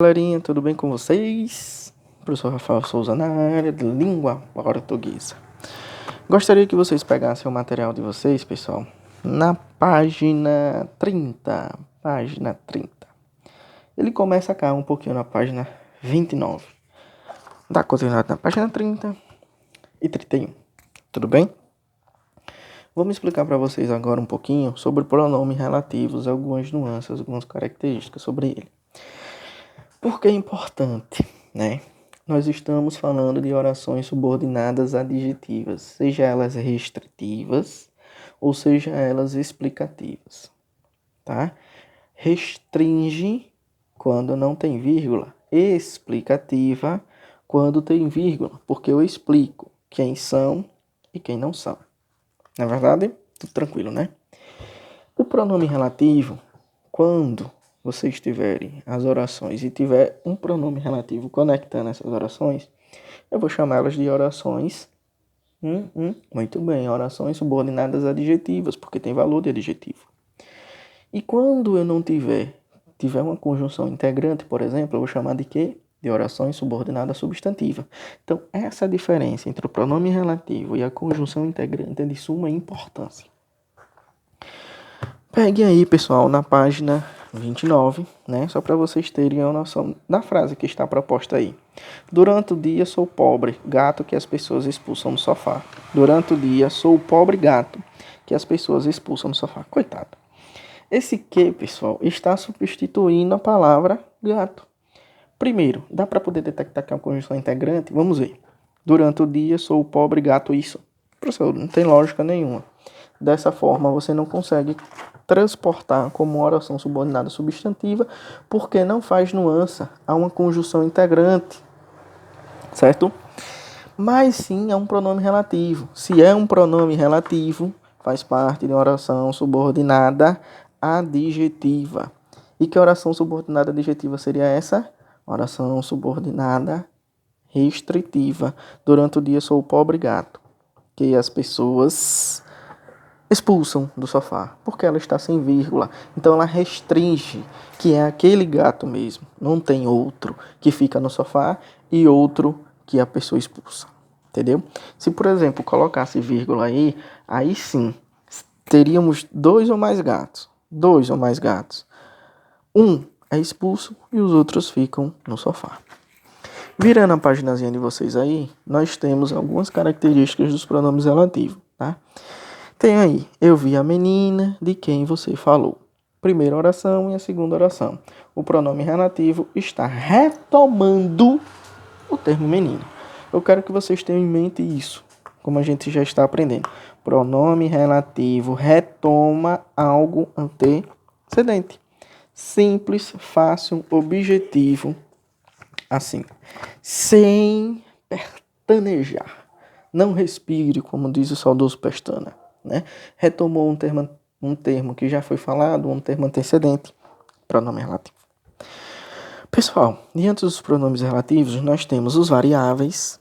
Galerinha, tudo bem com vocês? Professor Rafael Souza na área de língua portuguesa. Gostaria que vocês pegassem o material de vocês, pessoal, na página 30. Página 30. Ele começa cá um pouquinho na página 29. Dá continuidade na página 30 e 31. Tudo bem? Vamos explicar para vocês agora um pouquinho sobre pronomes relativos, algumas nuances, algumas características sobre ele. Por que é importante, né? Nós estamos falando de orações subordinadas adjetivas, seja elas restritivas ou seja elas explicativas, tá? Restringe quando não tem vírgula, explicativa quando tem vírgula, porque eu explico quem são e quem não são. Na verdade, tudo tranquilo, né? O pronome relativo, quando vocês tiverem as orações e tiver um pronome relativo conectando essas orações, eu vou chamá-las de orações, muito bem, orações subordinadas adjetivas, porque tem valor de adjetivo. E quando eu não tiver uma conjunção integrante, por exemplo, eu vou chamar de quê? De orações subordinadas substantiva. Então, essa diferença entre o pronome relativo e a conjunção integrante é de suma importância. Peguem aí, pessoal, na página 29, né? Só para vocês terem a noção da frase que está proposta aí. Durante o dia sou pobre, gato que as pessoas expulsam no sofá. Durante o dia sou o pobre gato que as pessoas expulsam no sofá. Coitado. Esse que, pessoal, está substituindo a palavra gato. Primeiro, dá para poder detectar que é uma conjunção integrante? Vamos ver. Durante o dia sou o pobre gato isso. Professor, não tem lógica nenhuma. Dessa forma, você não consegue transportar como oração subordinada substantiva, porque não faz nuance a uma conjunção integrante, certo? Mas sim é um pronome relativo. Se é um pronome relativo, faz parte de uma oração subordinada adjetiva. E que oração subordinada adjetiva seria essa? Oração subordinada restritiva. Durante o dia sou o pobre gato que as pessoas expulsam do sofá, porque ela está sem vírgula. Então ela restringe que é aquele gato mesmo. Não tem outro que fica no sofá e outro que a pessoa expulsa. Entendeu? Se, por exemplo, colocasse vírgula aí sim, teríamos dois ou mais gatos. Um é expulso e os outros ficam no sofá. Virando a paginazinha de vocês aí, nós temos algumas características dos pronomes relativos, tá? Tem aí, eu vi a menina de quem você falou. Primeira oração e a segunda oração. O pronome relativo está retomando o termo menino. Eu quero que vocês tenham em mente isso, como a gente já está aprendendo. Pronome relativo retoma algo antecedente. Simples, fácil, objetivo, assim, sem pestanejar. Não respire, como diz o saudoso Pestana, né? Retomou um termo que já foi falado, um termo antecedente, pronome relativo. Pessoal, diante dos pronomes relativos, nós temos os variáveis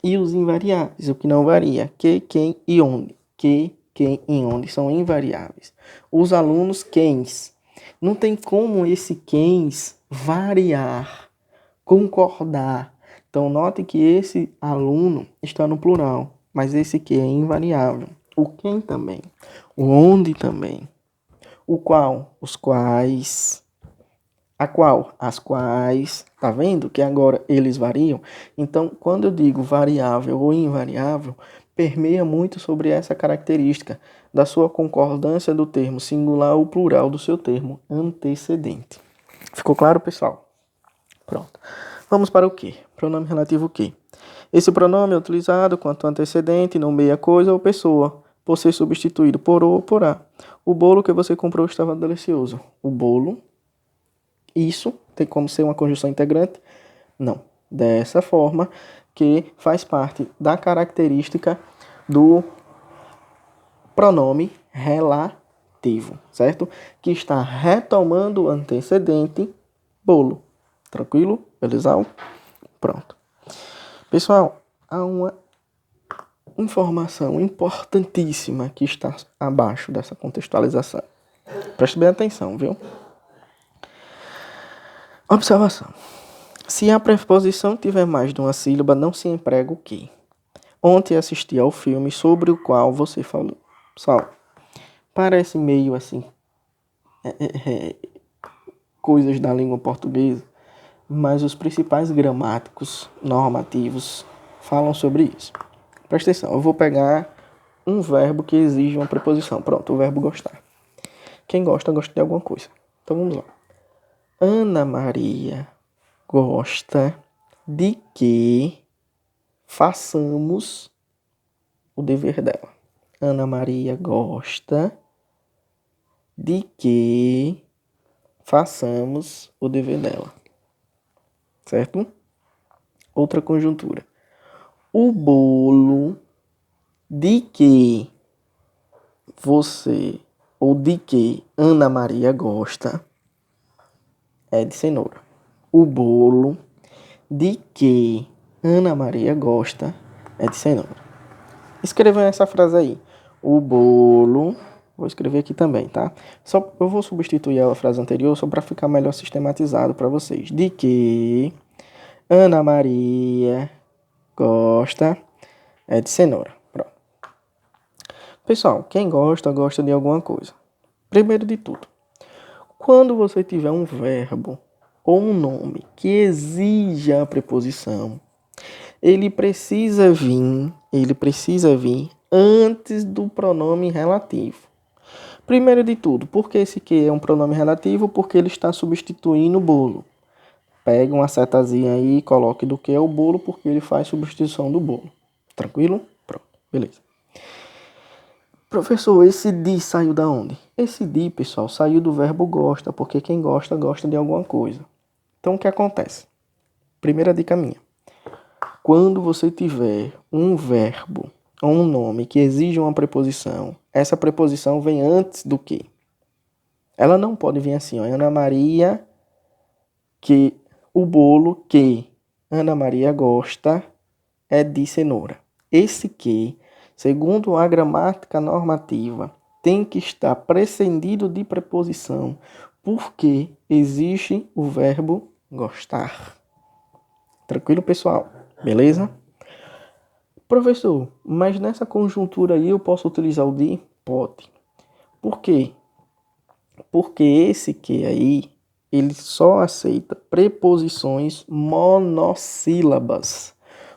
e os invariáveis, o que não varia, que, quem e onde. Que, quem e onde são invariáveis. Os alunos, quens. Não tem como esse quens variar, concordar. Então, note que esse aluno está no plural, mas esse que é invariável. O quem também. O onde também. O qual, os quais. A qual, as quais. Tá vendo que agora eles variam? Então, quando eu digo variável ou invariável, permeia muito sobre essa característica da sua concordância do termo singular ou plural do seu termo antecedente. Ficou claro, pessoal? Pronto. Vamos para o que? Pronome relativo o que? Esse pronome é utilizado quanto antecedente, nomeia coisa ou pessoa, por ser substituído por o ou por a. O bolo que você comprou estava delicioso. O bolo, isso tem como ser uma conjunção integrante? Não. Dessa forma que faz parte da característica do pronome relativo, certo? Que está retomando o antecedente bolo. Tranquilo? Beleza? Pronto. Pessoal, há uma informação importantíssima que está abaixo dessa contextualização. Preste bem atenção, viu? Observação. Se a preposição tiver mais de uma sílaba, não se emprega o que? Ontem assisti ao filme sobre o qual você falou. Pessoal, parece meio assim, coisas da língua portuguesa, mas os principais gramáticos normativos falam sobre isso. Presta atenção, eu vou pegar um verbo que exige uma preposição. Pronto, o verbo gostar. Quem gosta, gosta de alguma coisa. Então vamos lá. Ana Maria gosta de que façamos o dever dela. Ana Maria gosta de que façamos o dever dela. Certo? Outra conjuntura. O bolo de que você ou de que Ana Maria gosta é de cenoura. O bolo de que Ana Maria gosta é de cenoura. Escreva essa frase aí. O bolo. Vou escrever aqui também, tá? Eu vou substituir a frase anterior só para ficar melhor sistematizado para vocês. De que Ana Maria gosta é de cenoura. Pronto. Pessoal, quem gosta, gosta de alguma coisa. Primeiro de tudo, quando você tiver um verbo ou um nome que exija a preposição, ele precisa vir antes do pronome relativo. Primeiro de tudo, por que esse que é um pronome relativo? Porque ele está substituindo o bolo. Pega uma setazinha aí e coloque do que é o bolo, porque ele faz substituição do bolo. Tranquilo? Pronto, beleza. Professor, esse de saiu da onde? Esse de, pessoal, saiu do verbo gosta, porque quem gosta, gosta de alguma coisa. Então, o que acontece? Primeira dica minha. Quando você tiver um verbo ou um nome que exige uma preposição, essa preposição vem antes do que? Ela não pode vir assim, ó. Ana Maria, que o bolo que Ana Maria gosta é de cenoura. Esse que, segundo a gramática normativa, tem que estar precedido de preposição, porque existe o verbo gostar. Tranquilo, pessoal? Beleza? Professor, mas nessa conjuntura aí eu posso utilizar o de? Pode. Por quê? Porque esse que aí, ele só aceita preposições monossílabas.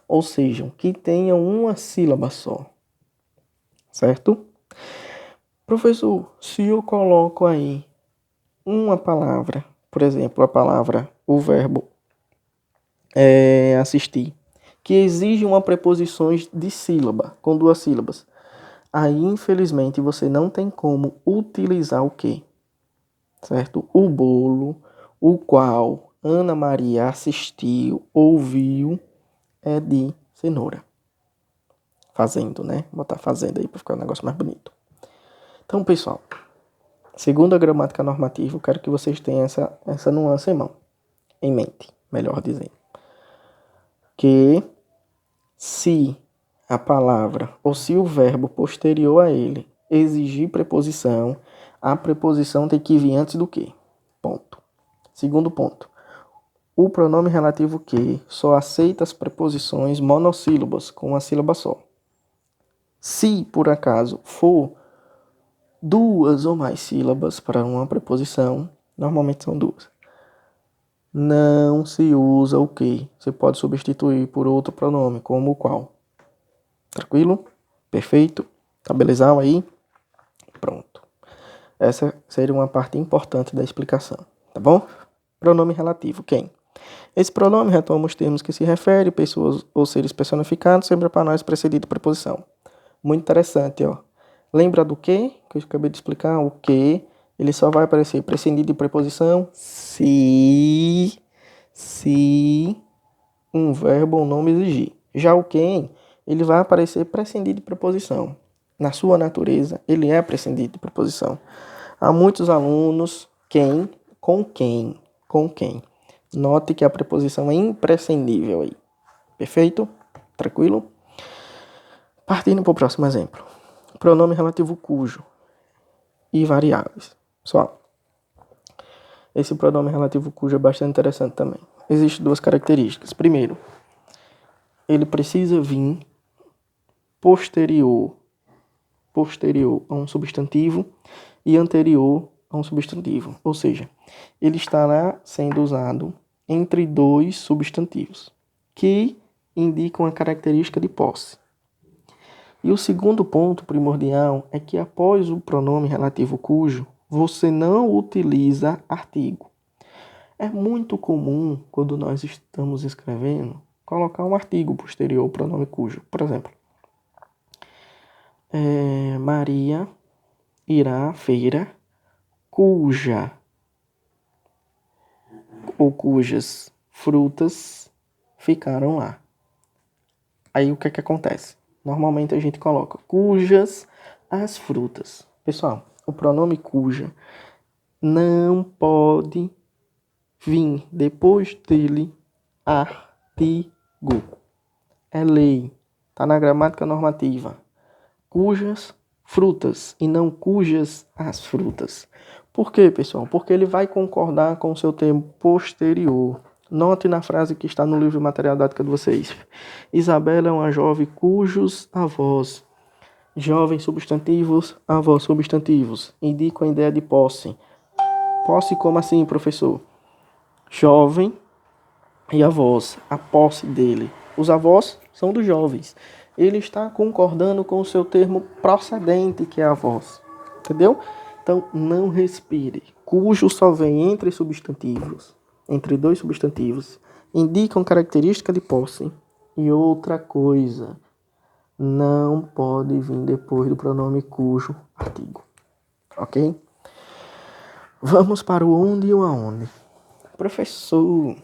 Ou seja, que tenham uma sílaba só. Certo? Professor, se eu coloco aí uma palavra, por exemplo, o verbo assistir, que exige uma preposição de sílaba, com duas sílabas, aí infelizmente você não tem como utilizar o quê? Certo? O bolo, o qual Ana Maria assistiu, ouviu, é de cenoura. Fazendo, né? Vou botar fazendo aí para ficar um negócio mais bonito. Então, pessoal, segundo a gramática normativa, eu quero que vocês tenham essa nuance em mente, melhor dizendo. Que se a palavra ou se o verbo posterior a ele exigir preposição, a preposição tem que vir antes do que? Ponto. Segundo ponto. O pronome relativo que só aceita as preposições monossílabas com uma sílaba só. Se, por acaso, for duas ou mais sílabas para uma preposição, normalmente são duas, não se usa o que. Você pode substituir por outro pronome, como o qual. Tranquilo? Perfeito? Tá belezão aí? Pronto. Essa seria uma parte importante da explicação, tá bom? Pronome relativo, quem? Esse pronome retoma os termos que se refere, pessoas ou seres personificados, sempre para nós precedido de preposição. Muito interessante, ó. Lembra do que eu acabei de explicar? O que ele só vai aparecer precedido de preposição se um verbo ou nome exigir. Já o quem, ele vai aparecer precedido de preposição. Na sua natureza, ele é precedido de preposição. Há muitos alunos com quem. Note que a preposição é imprescindível aí. Perfeito? Tranquilo? Partindo para o próximo exemplo. Pronome relativo cujo e variáveis. Pessoal, Esse pronome relativo cujo é bastante interessante também. Existem duas características. Primeiro, ele precisa vir posterior a um substantivo e anterior a um substantivo. Ou seja, ele estará sendo usado entre dois substantivos que indicam a característica de posse. E o segundo ponto primordial é que após o pronome relativo cujo, você não utiliza artigo. É muito comum, quando nós estamos escrevendo, colocar um artigo posterior ao pronome cujo. Por exemplo, Maria irá à feira cuja ou cujas frutas ficaram lá. Aí o que é que acontece? Normalmente a gente coloca cujas as frutas. Pessoal, o pronome cuja não pode vir depois dele artigo. É lei. Está na gramática normativa. Cujas frutas e não cujas as frutas. Por quê, pessoal? Porque ele vai concordar com o seu termo posterior. Note na frase que está no livro material didática de vocês. Isabela é uma jovem cujos avós. Jovem substantivos, avós substantivos. Indicam a ideia de posse. Posse como assim, professor? Jovem e avós, a posse dele. Os avós são dos jovens. Ele está concordando com o seu termo procedente, que é avós. Entendeu? Então, não respire. Cujo só vem entre substantivos, entre dois substantivos, indicam característica de posse. E outra coisa, não pode vir depois do pronome cujo artigo. Ok? Vamos para o onde e o aonde. Professor,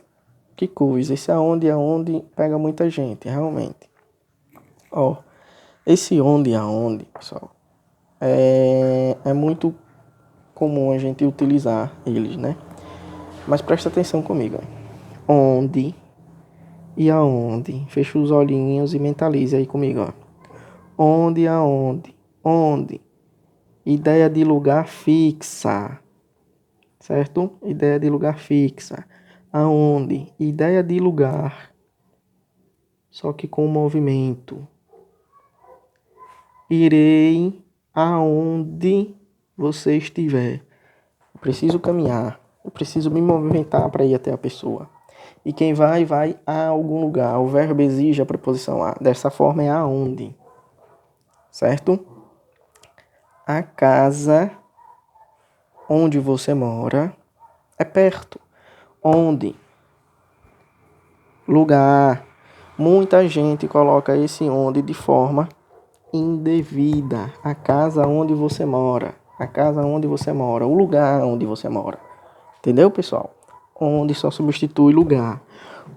que coisa, esse aonde e aonde pega muita gente, realmente. Esse onde e aonde, pessoal, é muito comum a gente utilizar eles, né? Mas presta atenção comigo. Onde e aonde. Fecha os olhinhos e mentalize aí comigo, ó. Onde e aonde. Onde. Ideia de lugar fixa. Certo? Ideia de lugar fixa. Aonde? Ideia de lugar. Só que com movimento. Irei aonde você estiver. Eu preciso caminhar. Eu preciso me movimentar para ir até a pessoa. E quem vai a algum lugar. O verbo exige a preposição a. Dessa forma é aonde. Certo? A casa onde você mora é perto. Onde? Lugar. Muita gente coloca esse onde de forma indevida. A casa onde você mora. A casa onde você mora. O lugar onde você mora. Entendeu, pessoal? Onde só substitui lugar.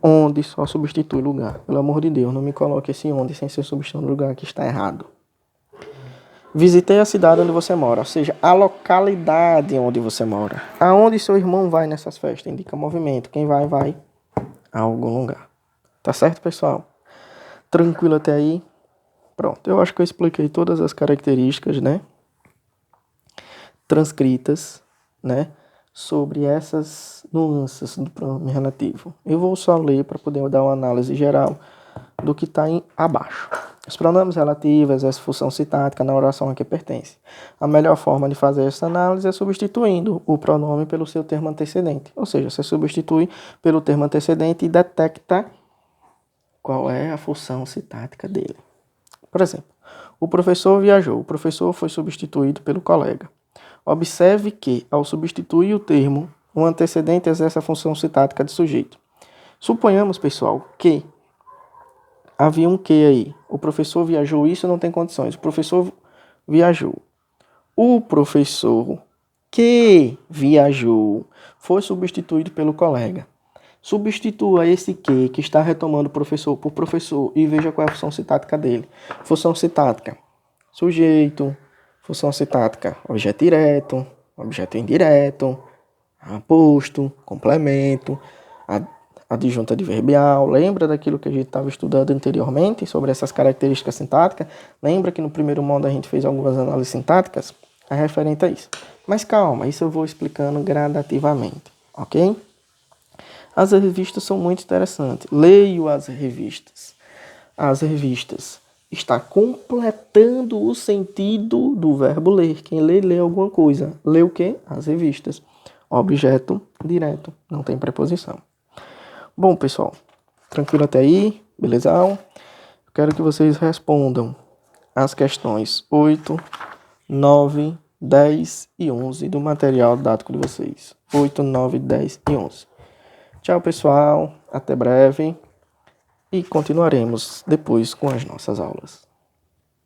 Onde só substitui lugar. Pelo amor de Deus, não me coloque esse onde sem ser substituir lugar, que está errado. Visitei a cidade onde você mora, ou seja, a localidade onde você mora. Aonde seu irmão vai nessas festas? Indica movimento. Quem vai a algum lugar. Tá certo, pessoal? Tranquilo até aí? Pronto, eu acho que eu expliquei todas as características, né? Transcritas, né? Sobre essas nuances do pronome relativo. Eu vou só ler para poder dar uma análise geral do que está abaixo. Os pronomes relativos, essa função sintática na oração a que pertence. A melhor forma de fazer essa análise é substituindo o pronome pelo seu termo antecedente. Ou seja, você substitui pelo termo antecedente e detecta qual é a função sintática dele. Por exemplo, o professor viajou. O professor foi substituído pelo colega. Observe que, ao substituir o termo, o antecedente exerce a função sintática de sujeito. Suponhamos, pessoal, que havia um que aí. O professor viajou, isso não tem condições. O professor viajou. O professor que viajou foi substituído pelo colega. Substitua esse que está retomando o professor por professor e veja qual é a função sintática dele. Função sintática: sujeito. Função sintática: objeto direto, objeto indireto, aposto, complemento, adjunta adverbial. Lembra daquilo que a gente estava estudando anteriormente sobre essas características sintáticas? Lembra que no primeiro módulo a gente fez algumas análises sintáticas? É referente a isso. Mas calma, isso eu vou explicando gradativamente. ok? As revistas são muito interessantes. Leio as revistas. As revistas está completando o sentido do verbo ler. Quem lê, lê alguma coisa. Lê o quê? As revistas. Objeto direto, não tem preposição. Bom, pessoal, tranquilo até aí? Beleza? Eu quero que vocês respondam as questões 8, 9, 10 e 11 do material didático de vocês. 8, 9, 10 e 11. Tchau, pessoal. Até breve. E continuaremos depois com as nossas aulas.